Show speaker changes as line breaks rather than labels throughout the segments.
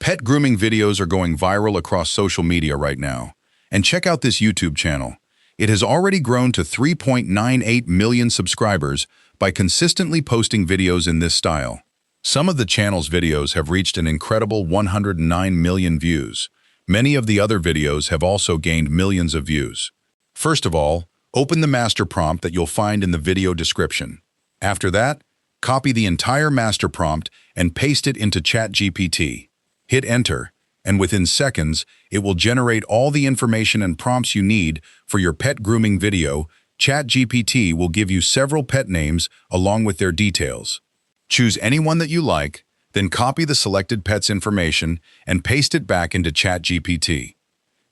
Pet grooming videos are going viral across social media right now. And check out this YouTube channel. It has already grown to 3.98 million subscribers by consistently posting videos in this style. Some of the channel's videos have reached an incredible 109 million views. Many of the other videos have also gained millions of views. First of all, open the master prompt that you'll find in the video description. After that, copy the entire master prompt and paste it into ChatGPT. Hit enter, and within seconds, it will generate all the information and prompts you need for your pet grooming video. ChatGPT will give you several pet names along with their details. Choose any one that you like, then copy the selected pet's information and paste it back into ChatGPT.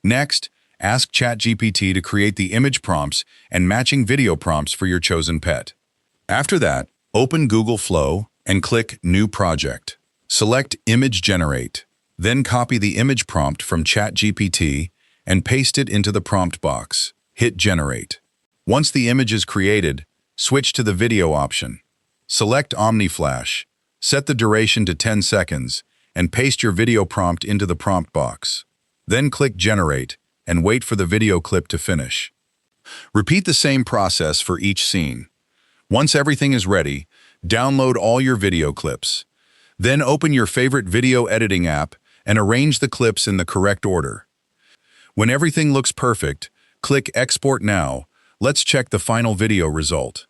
Next, ask ChatGPT to create the image prompts and matching video prompts for your chosen pet. After that, open Google Flow and click New Project. Select Image Generate. Then copy the image prompt from ChatGPT and paste it into the prompt box. Hit Generate. Once the image is created, switch to the video option. Select OmniFlash. Set the duration to 10 seconds and paste your video prompt into the prompt box. Then click Generate and wait for the video clip to finish. Repeat the same process for each scene. Once everything is ready, download all your video clips. Then open your favorite video editing app and arrange the clips in the correct order. When everything looks perfect, click Export Now. Let's check the final video result.